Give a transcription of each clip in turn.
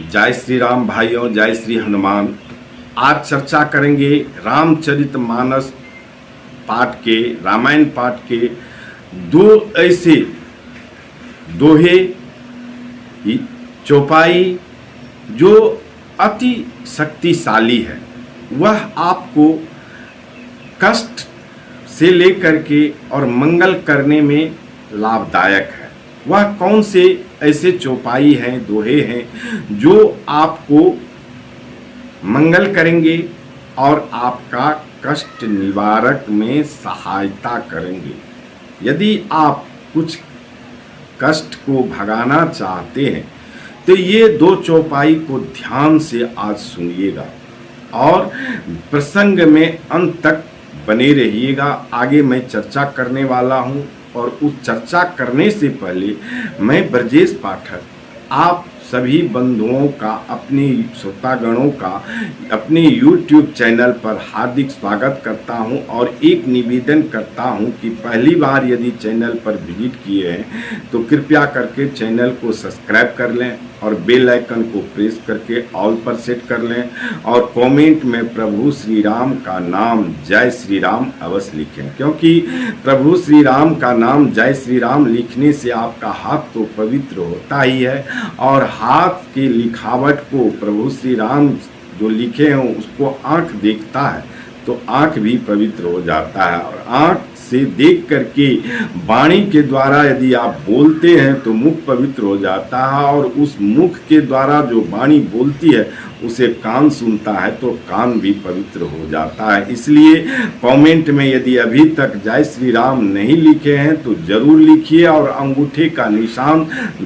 जय श्री राम भाइयों, जय श्री हनुमान। आज चर्चा करेंगे रामचरितमानस पाठ के, रामायण पाठ के दो ऐसे दोहे चौपाई जो अति शक्तिशाली है। वह आपको कष्ट से लेकर के और मंगल करने में लाभदायक है। वह कौन से ऐसे चौपाई हैं, दोहे हैं जो आपको मंगल करेंगे और आपका कष्ट निवारक में सहायता करेंगे। यदि आप कुछ कष्ट को भगाना चाहते हैं तो ये दो चौपाई को ध्यान से आज सुनिएगा और प्रसंग में अंत तक बने रहिएगा। आगे मैं चर्चा करने वाला हूँ और उस चर्चा करने से पहले मैं ब्रजेश पाठक आप सभी बंधुओं का, अपने श्रोतागणों का अपने YouTube चैनल पर हार्दिक स्वागत करता हूं और एक निवेदन करता हूं कि पहली बार यदि चैनल पर विजिट किए हैं तो कृपया करके चैनल को सब्सक्राइब कर लें और बेल आइकन को प्रेस करके ऑल पर सेट कर लें और कमेंट में प्रभु श्री राम का नाम जय श्री राम अवश्य लिखें, क्योंकि प्रभु श्री राम का नाम जय श्री राम लिखने से आपका हाथ तो पवित्र होता ही है और हाथ के लिखावट को प्रभु श्री राम जो लिखे हैं उसको आँख देखता है तो आँख भी पवित्र हो जाता है और आँख से देख करके वाणी के द्वारा यदि आप बोलते हैं तो मुख पवित्र हो जाता है और उस मुख के द्वारा जो वाणी बोलती है उसे कान सुनता है तो कान भी पवित्र हो जाता है। इसलिए कमेंट में यदि अभी तक जय श्री राम नहीं लिखे हैं तो जरूर लिखिए और अंगूठे का निशान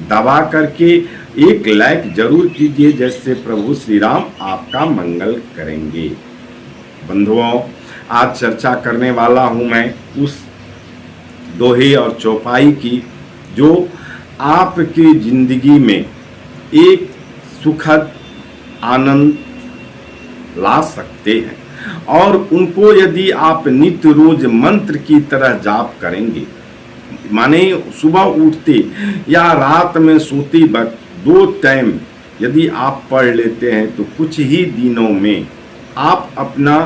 दबा करके एक लाइक जरूर कीजिए, जैसे प्रभु श्री राम आपका मंगल करेंगे। बंधुओं, आज चर्चा करने वाला हूं मैं उस दोहे और चौपाई की जो आपकी जिंदगी में एक सुखद आनंद ला सकते हैं और उनको यदि आप नित्य रोज मंत्र की तरह जाप करेंगे, माने सुबह उठते या रात में सोते वक्त 2 टाइम यदि आप पढ़ लेते हैं तो कुछ ही दिनों में आप अपना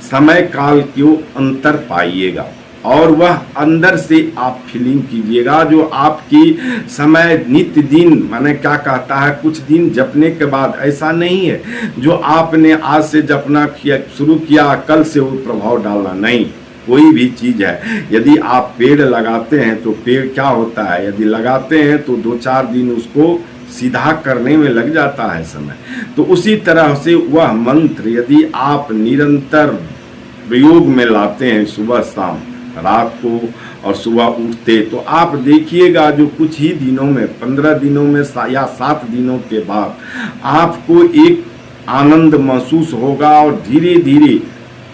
समय काल को अंतर पाइएगा और वह अंदर से आप फीलिंग कीजिएगा जो आपकी समय नित्य दिन, माने क्या कहता है, कुछ दिन जपने के बाद ऐसा नहीं है जो आपने आज से जपना शुरू किया कल से वो प्रभाव डालना नहीं। कोई भी चीज़ है, यदि आप पेड़ लगाते हैं तो पेड़ क्या होता है, यदि लगाते हैं तो 2-4 दिन उसको सीधा करने में लग जाता है समय। तो उसी तरह से वह मंत्र यदि आप निरंतर प्रयोग में लाते हैं सुबह शाम, रात को और सुबह उठते, तो आप देखिएगा जो कुछ ही दिनों में, 15 दिनों में या 7 दिनों के बाद आपको एक आनंद महसूस होगा और धीरे धीरे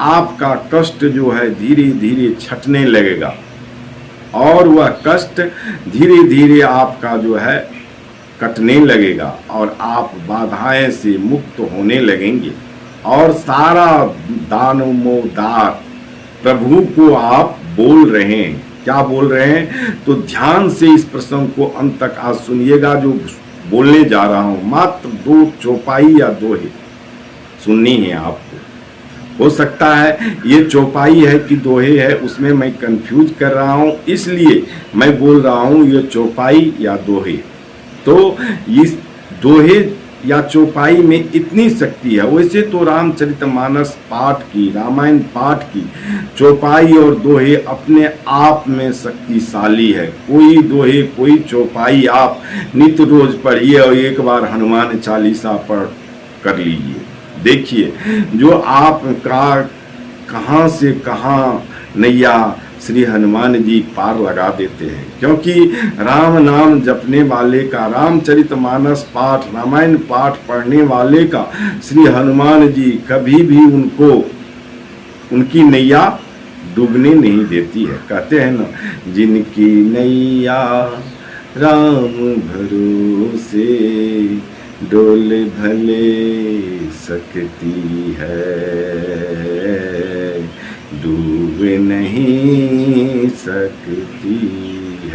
आपका कष्ट जो है धीरे धीरे छटने लगेगा और वह कष्ट धीरे धीरे आपका जो है कटने लगेगा और आप बाधाएं से मुक्त होने लगेंगे और सारा दानमोदार प्रभु को आप बोल रहे हैं। क्या बोल रहे हैं तो ध्यान से इस प्रसंग को अंत तक आज सुनिएगा जो बोलने जा रहा हूं। मात्र 2 चौपाई या दोहे सुननी है आपको। हो सकता है ये चौपाई है कि दोहे है, उसमें मैं कंफ्यूज कर रहा हूं, इसलिए मैं बोल रहा हूं ये चौपाई या दोहे। तो इस दोहे या चौपाई में इतनी शक्ति है। वैसे तो रामचरितमानस पाठ की, रामायण पाठ की चौपाई और दोहे अपने आप में शक्तिशाली है। कोई दोहे, कोई चौपाई आप नित्य रोज पढ़िए और एक बार हनुमान चालीसा पढ़ कर लीजिए। देखिए जो आपका कहाँ से कहाँ नैया श्री हनुमान जी पार लगा देते हैं, क्योंकि राम नाम जपने वाले का, रामचरितमानस पाठ, रामायण पाठ पढ़ने वाले का श्री हनुमान जी कभी भी उनकी नैया डूबने नहीं देती है। कहते हैं ना, जिनकी नैया राम भरोसे डोल भले सकती है, डूब नहीं सकती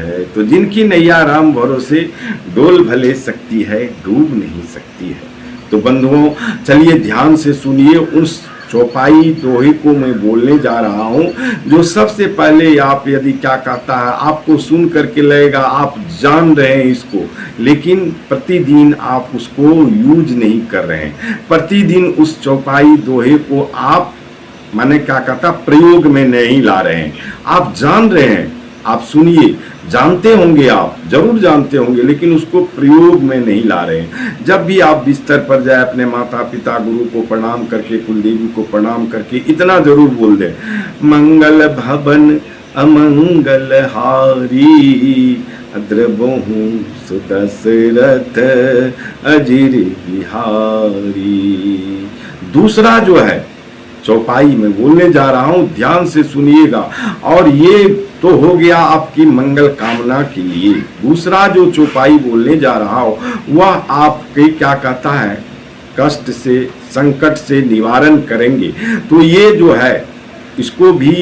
है, तो जिनकी नैया राम भरोसे डोल भले सकती है, डूब नहीं सकती है। तो बंधुओं, चलिए ध्यान से सुनिए उस चौपाई दोहे को मैं बोलने जा रहा हूं, जो सबसे पहले आप यदि क्या कहता है, आपको सुन करके लगेगा आप जान रहे हैं इसको, लेकिन प्रतिदिन आप उसको यूज नहीं कर रहे हैं। प्रतिदिन उस चौपाई दोहे को आप माने क्या कहता प्रयोग में नहीं ला रहे हैं। आप जान रहे हैं, आप सुनिए, जानते होंगे, आप जरूर जानते होंगे, लेकिन उसको प्रयोग में नहीं ला रहे हैं। जब भी आप बिस्तर पर जाए, अपने माता पिता गुरु को प्रणाम करके, कुलदेवी को प्रणाम करके इतना जरूर बोल दे, मंगल भवन अमंगल हारी, द्रबहु सुदशरथ अजिर बिहारी। दूसरा जो है चौपाई में बोलने जा रहा हूं, ध्यान से सुनिएगा, और ये तो हो गया आपकी मंगल कामना के लिए। दूसरा जो चौपाई बोलने जा रहा हूं वह आपके क्या कहता है, कष्ट से, संकट से निवारण करेंगे। तो ये जो है इसको भी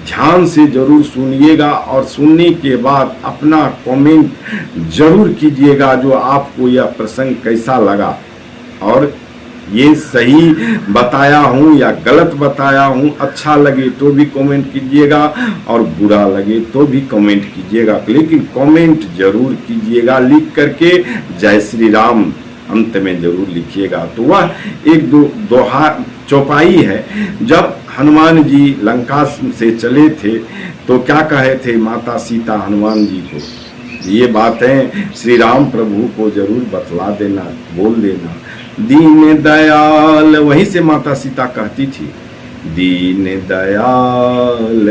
ध्यान से जरूर सुनिएगा, और सुनने के बाद अपना कमेंट जरूर कीजिएगा जो आपको यह प्रसंग कैसा लगा, और ये सही बताया हूँ या गलत बताया हूँ। अच्छा लगे तो भी कमेंट कीजिएगा, और बुरा लगे तो भी कमेंट कीजिएगा, लेकिन कमेंट जरूर कीजिएगा, लिख करके जय श्री राम अंत में जरूर लिखिएगा। तो वह एक दोहा चौपाई है। जब हनुमान जी लंका से चले थे तो क्या कहे थे माता सीता हनुमान जी को, ये बातें श्री राम प्रभु को जरूर बतला देना, बोल देना। दीन दयाल, वहीं से माता सीता कहती थी, दीन दयाल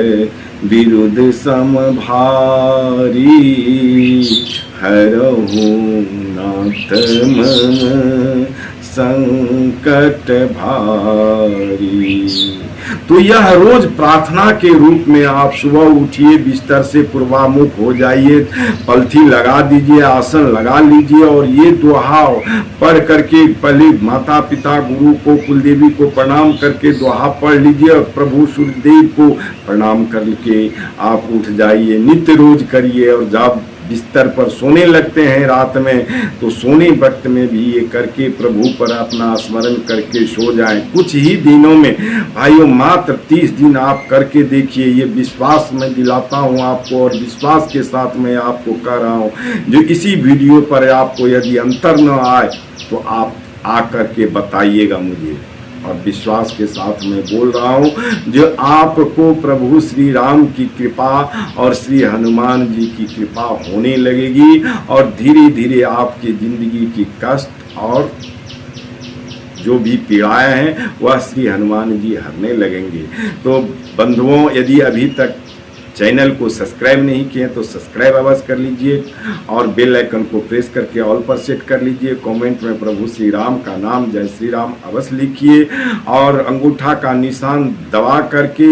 विरुद्ध सम भारी, हरहु नाथ मन संकट भारी। तो यह रोज प्रार्थना के रूप में आप सुबह उठिए, बिस्तर से पूर्वामुख हो जाइए, पलथी लगा दीजिए, आसन लगा लीजिए, और ये दोहा पढ़ करके पहले माता पिता गुरु को, कुलदेवी को प्रणाम करके दोहा पढ़ लीजिए, और प्रभु सूर्यदेव को प्रणाम करके आप उठ जाइए। नित्य रोज करिए, और जब बिस्तर पर सोने लगते हैं रात में, तो सोने वक्त में भी ये करके प्रभु पर अपना स्मरण करके सो जाएं। कुछ ही दिनों में भाइयों, मात्र 30 दिन आप करके देखिए, ये विश्वास मैं दिलाता हूँ आपको, और विश्वास के साथ मैं आपको कह रहा हूँ, जो इसी वीडियो पर आपको यदि अंतर न आए तो आप आकर के बताइएगा मुझे, और विश्वास के साथ मैं बोल रहा हूँ, जो आपको प्रभु श्री राम की कृपा और श्री हनुमान जी की कृपा होने लगेगी, और धीरे धीरे आपकी जिंदगी की कष्ट और जो भी पीड़ाएं हैं वह श्री हनुमान जी हरने लगेंगे। तो बंधुओं, यदि अभी तक चैनल को सब्सक्राइब नहीं किए तो सब्सक्राइब अवश्य कर लीजिए, और बेल आइकन को प्रेस करके ऑल पर सेट कर लीजिए। कमेंट में प्रभु श्री राम का नाम, जय श्री राम अवश्य लिखिए, और अंगूठा का निशान दबा करके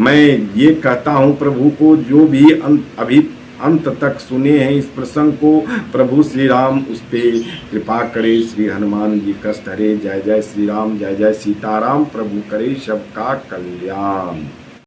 मैं ये कहता हूँ प्रभु को, जो भी अभी अंत तक सुने हैं इस प्रसंग को, प्रभु श्री राम उस पर कृपा करे, श्री हनुमान जी कष्ट हरे। जय जय श्री राम, जय जय सीताराम, प्रभु करे सबका कल्याण।